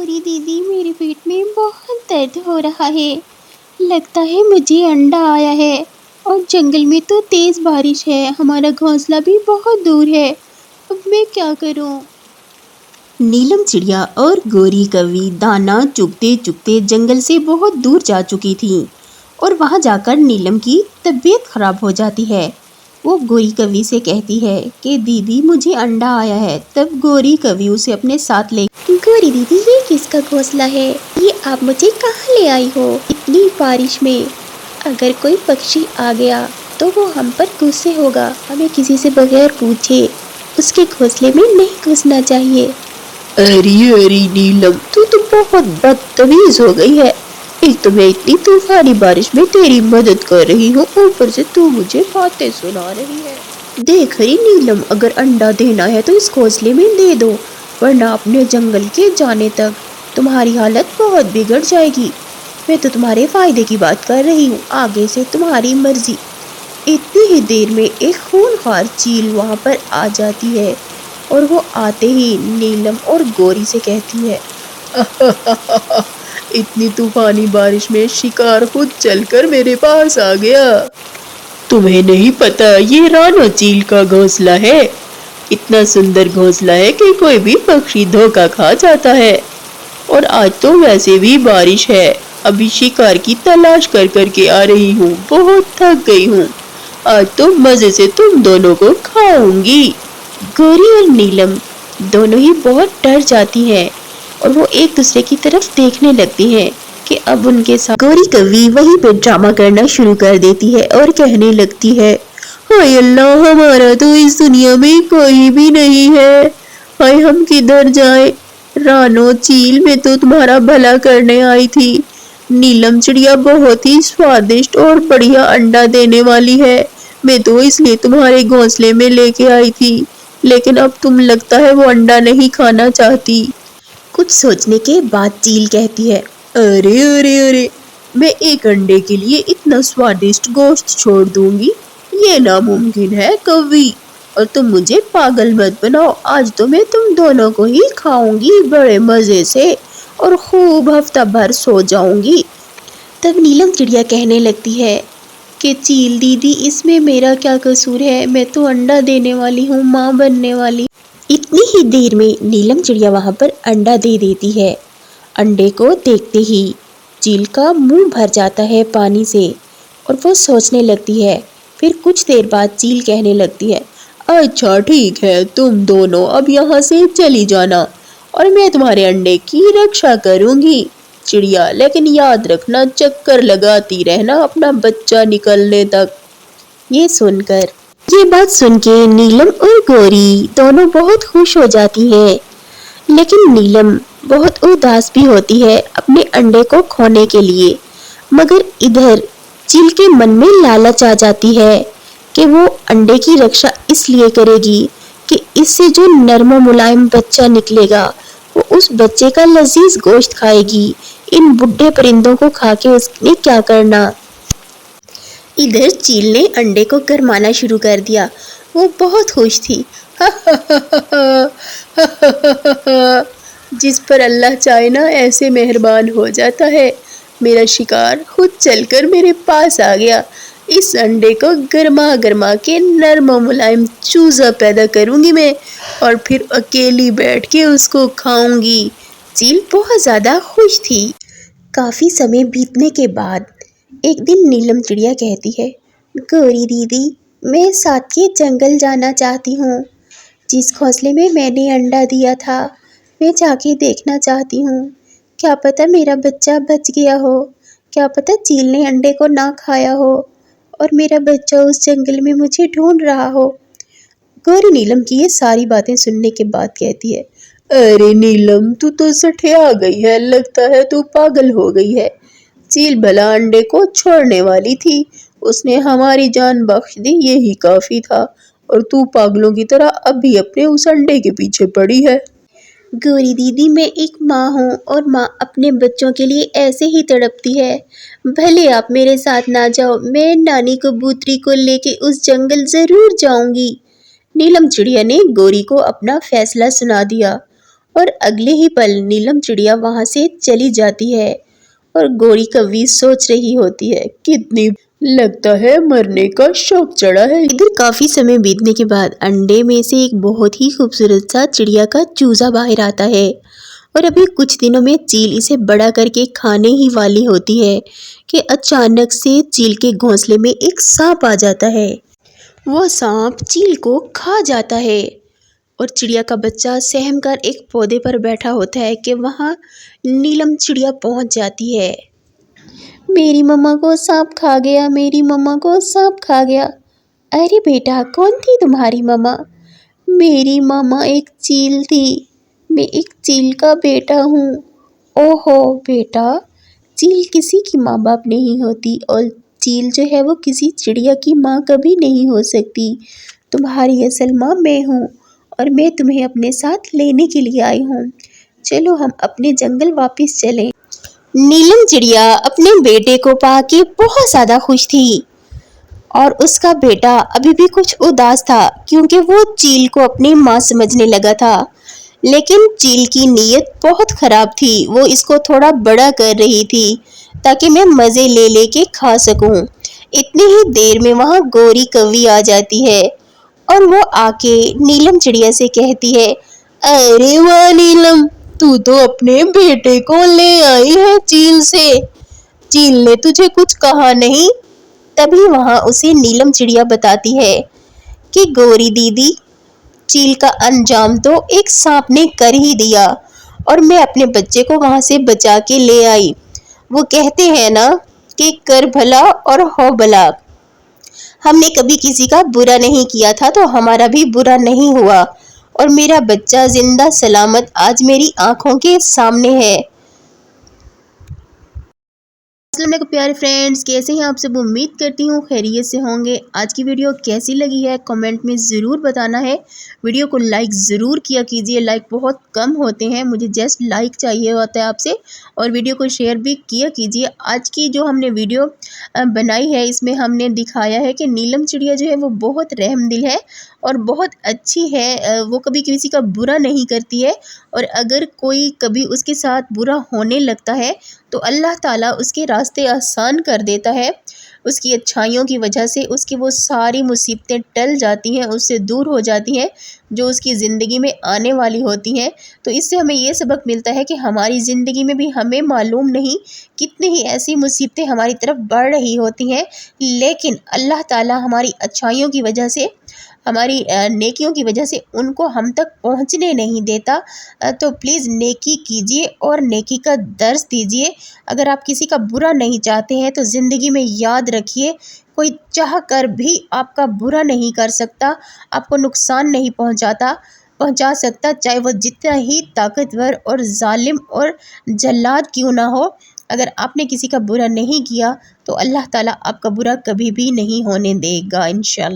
गौरी दीदी, मेरे पेट में बहुत दर्द हो रहा है। लगता है मुझे अंडा आया है। और जंगल में तो तेज बारिश है, हमारा घोंसला भी बहुत दूर है। अब मैं क्या करूं? नीलम चिड़िया और गौरी कौवी दाना चुगते चुगते जंगल से बहुत दूर जा चुकी थीं और वहां जाकर नीलम की तबीयत खराब हो जाती है। वो गौरी कौवी से कहती है कि दीदी मुझे अंडा आया है। तब गौरी कौवी उसे अपने साथ ले। गौरी दीदी, ये किसका घोंसला है? ये आप मुझे कहाँ ले आई हो इतनी बारिश में? अगर कोई पक्षी आ गया तो वो हम पर गुस्से होगा। हमें किसी से बगैर पूछे उसके घोंसले में नहीं घुसना चाहिए। अरे नीलम, तू तो बहुत बदतमीज हो गई है। एक तो मैं इतनी तूफानी बारिश में तेरी मदद कर रही हूँ, ऊपर से तू मुझे बातें सुना रही है। देख रही नीलम, अगर अंडा देना है तो इस घोंसले में दे दो, वरना अपने जंगल के जाने तक तुम्हारी हालत बहुत बिगड़ जाएगी। मैं तो तुम्हारे फायदे की बात कर रही हूँ, आगे से तुम्हारी मर्जी। इतनी ही देर में एक खूंखार चील वहाँ पर आ जाती है और वो आते ही नीलम और गौरी से कहती है, इतनी तूफानी बारिश में शिकार खुद चलकर मेरे पास आ गया। तुम्हें नहीं पता ये रानो चील का घोंसला है। इतना सुंदर घोंसला है कि कोई भी पक्षी धोखा खा जाता है। और आज तो वैसे भी बारिश है, अभी शिकार की तलाश कर करके आ रही हूँ, बहुत थक गई हूँ। आज तो मजे से तुम दोनों को खाऊंगी। गौरी और नीलम दोनों ही बहुत डर जाती हैं और वो एक दूसरे की तरफ देखने लगती हैं कि अब उनके साथ। गौरी कौवी वहीं पे ड्रामा करना शुरू कर देती है और कहने लगती है, हाय अल्लाह, हमारा तो इस दुनिया में कोई भी नहीं है। हाय, हम किधर जाएं? रानो चील, मैं तो तुम्हारा भला करने आई थी। नीलम चिड़िया बहुत ही स्वादिष्ट और बढ़िया अंडा देने वाली है। मैं तो इसलिए तुम्हारे घोंसले में लेके आई थी, लेकिन अब तुम लगता है वो अंडा नहीं खाना चाहती। कुछ सोचने के बाद चील कहती है, अरे अरे अरे, मैं एक अंडे के लिए इतना स्वादिष्ट गोश्त छोड़ दूंगी? ये नामुमकिन है कौवी। और तुम मुझे पागल मत बनाओ, आज तो मैं तुम दोनों को ही खाऊंगी बड़े मजे से और खूब हफ्ता भर सो जाऊंगी। तब नीलम चिड़िया कहने लगती है कि चील दीदी, इसमें मेरा क्या कसूर है? मैं तो अंडा देने वाली हूँ, माँ बनने वाली। इतनी ही देर में नीलम चिड़िया वहाँ पर अंडा दे देती है। अंडे को देखते ही चील का मुंह भर जाता है पानी से और वो सोचने लगती है। फिर कुछ देर बाद चील कहने लगती है, अच्छा ठीक है, तुम दोनों अब यहाँ से चली जाना और मैं तुम्हारे अंडे की रक्षा करूंगी चिड़िया, लेकिन याद रखना, चक्कर लगाती रहना अपना बच्चा निकलने तक। ये बात सुन के नीलम और गौरी दोनों बहुत खुश हो जाती हैं, लेकिन नीलम बहुत उदास भी होती है अपने अंडे को खोने के लिए। मगर इधर चील के मन में लालच आ जाती है कि वो अंडे की रक्षा इसलिए करेगी कि इससे जो नर्म मुलायम बच्चा निकलेगा वो उस बच्चे का लजीज गोश्त खाएगी। इन बुढ़े परिंदों को खा के उसने क्या करना। इधर चील ने अंडे को गरमाना शुरू कर दिया। वो बहुत खुश थी। जिस पर अल्लाह चाहे ना ऐसे मेहरबान हो जाता है। मेरा शिकार खुद चलकर मेरे पास आ गया। इस अंडे को गरमा गरमा के नरम मुलायम चूजा पैदा करूंगी मैं और फिर अकेली बैठ के उसको खाऊंगी। चील बहुत ज़्यादा खुश थी। काफ़ी समय बीतने के बाद एक दिन नीलम चिड़िया कहती है, गौरी दीदी, मैं साथ के जंगल जाना चाहती हूँ। जिस घोंसले में मैंने अंडा दिया था, मैं जाके देखना चाहती हूँ। क्या पता मेरा बच्चा बच गया हो, क्या पता चील ने अंडे को ना खाया हो और मेरा बच्चा उस जंगल में मुझे ढूंढ रहा हो। गौरी नीलम की ये सारी बातें सुनने के बाद कहती है, अरे नीलम, तू तो सठिया गई है, लगता है तू पागल हो गई है। चील भला अंडे को छोड़ने वाली थी, उसने हमारी जान बख्श दी, यही काफी था, और तू पागलों की तरह अभी अपने उस अंडे के पीछे पड़ी है। गौरी दीदी, मैं एक माँ हूँ और माँ अपने बच्चों के लिए ऐसे ही तड़पती है। भले आप मेरे साथ ना जाओ, मैं नानी कबूतरी को लेके उस जंगल जरूर जाऊंगी। नीलम चिड़िया ने गौरी को अपना फैसला सुना दिया اور اگلے ہی پل نیلم چڑیا وہاں سے چلی جاتی ہے اور گوری کوی سوچ رہی ہوتی ہے کتنی لگتا ہے مرنے کا شوق چڑھا ہے۔ ادھر کافی سمے بیتنے کے بعد انڈے میں سے ایک بہت ہی خوبصورت سا چڑیا کا چوزا باہر آتا ہے اور ابھی کچھ دنوں میں چیل اسے بڑا کر کے کھانے ہی والی ہوتی ہے کہ اچانک سے چیل کے گھونسلے میں ایک سانپ آ جاتا ہے۔ وہ سانپ چیل کو کھا جاتا ہے اور چڑیا کا بچہ سہم کر ایک پودے پر بیٹھا ہوتا ہے کہ وہاں نیلم چڑیا پہنچ جاتی ہے۔ میری مما کو سانپ کھا گیا، میری مما کو سانپ کھا گیا۔ ارے بیٹا، کون تھی تمہاری مما؟ میری مما ایک چیل تھی، میں ایک چیل کا بیٹا ہوں۔ اوہو بیٹا، چیل کسی کی ماں باپ نہیں ہوتی اور چیل جو ہے وہ کسی چڑیا کی ماں کبھی نہیں ہو سکتی۔ تمہاری اصل ماں میں ہوں اور میں تمہیں اپنے ساتھ لینے کے لیے آئی ہوں۔ چلو ہم اپنے جنگل واپس چلیں۔ نیلم چڑیا اپنے بیٹے کو پا کے بہت زیادہ خوش تھی اور اس کا بیٹا ابھی بھی کچھ اداس تھا کیونکہ وہ چیل کو اپنی ماں سمجھنے لگا تھا، لیکن چیل کی نیت بہت خراب تھی۔ وہ اس کو تھوڑا بڑا کر رہی تھی تاکہ میں مزے لے لے کے کھا سکوں۔ اتنی ہی دیر میں وہاں گوری کوی آ جاتی ہے اور وہ آ کے نیلم چڑیا سے کہتی ہے، ارے واہ نیلم، تو اپنے بیٹے کو لے آئی ہے چیل سے، چیل نے تجھے کچھ کہا نہیں؟ تبھی وہاں اسے نیلم چڑیا بتاتی ہے کہ گوری دیدی، چیل کا انجام تو ایک سانپ نے کر ہی دیا اور میں اپنے بچے کو وہاں سے بچا کے لے آئی۔ وہ کہتے ہیں نا کہ کر بھلا اور ہو بھلا۔ ہم نے کبھی کسی کا برا نہیں کیا تھا تو ہمارا بھی برا نہیں ہوا اور میرا بچہ زندہ سلامت آج میری آنکھوں کے سامنے ہے۔ السلام علیکم پیارے فرینڈز، کیسے ہیں آپ سب؟ امید کرتی ہوں خیریت سے ہوں گے۔ آج کی ویڈیو کیسی لگی ہے کمنٹ میں ضرور بتانا ہے۔ ویڈیو کو لائک ضرور کیا کیجئے، لائک بہت کم ہوتے ہیں، مجھے جسٹ لائک چاہیے ہوتا ہے آپ سے، اور ویڈیو کو شیئر بھی کیا کیجئے۔ آج کی جو ہم نے ویڈیو بنائی ہے اس میں ہم نے دکھایا ہے کہ نیلم چڑیا جو ہے وہ بہت رحم دل ہے اور بہت اچھی ہے، وہ کبھی کسی کا برا نہیں کرتی ہے، اور اگر کوئی کبھی اس کے ساتھ برا ہونے لگتا ہے تو اللہ تعالیٰ اس کے راستے آسان کر دیتا ہے۔ اس کی اچھائیوں کی وجہ سے اس کی وہ ساری مصیبتیں ٹل جاتی ہیں، اس سے دور ہو جاتی ہیں جو اس کی زندگی میں آنے والی ہوتی ہیں۔ تو اس سے ہمیں یہ سبق ملتا ہے کہ ہماری زندگی میں بھی ہمیں معلوم نہیں کتنی ہی ایسی مصیبتیں ہماری طرف بڑھ رہی ہوتی ہیں، لیکن اللہ تعالیٰ ہماری اچھائیوں کی وجہ سے، ہماری نیکیوں کی وجہ سے ان کو ہم تک پہنچنے نہیں دیتا۔ تو پلیز نیکی کیجئے اور نیکی کا درس دیجئے۔ اگر آپ کسی کا برا نہیں چاہتے ہیں تو زندگی میں یاد رکھیے، کوئی چاہ کر بھی آپ کا برا نہیں کر سکتا، آپ کو نقصان نہیں پہنچا سکتا، چاہے وہ جتنا ہی طاقتور اور ظالم اور جلاد کیوں نہ ہو۔ اگر آپ نے کسی کا برا نہیں کیا تو اللہ تعالیٰ آپ کا برا کبھی بھی نہیں ہونے دے گا انشاءاللہ۔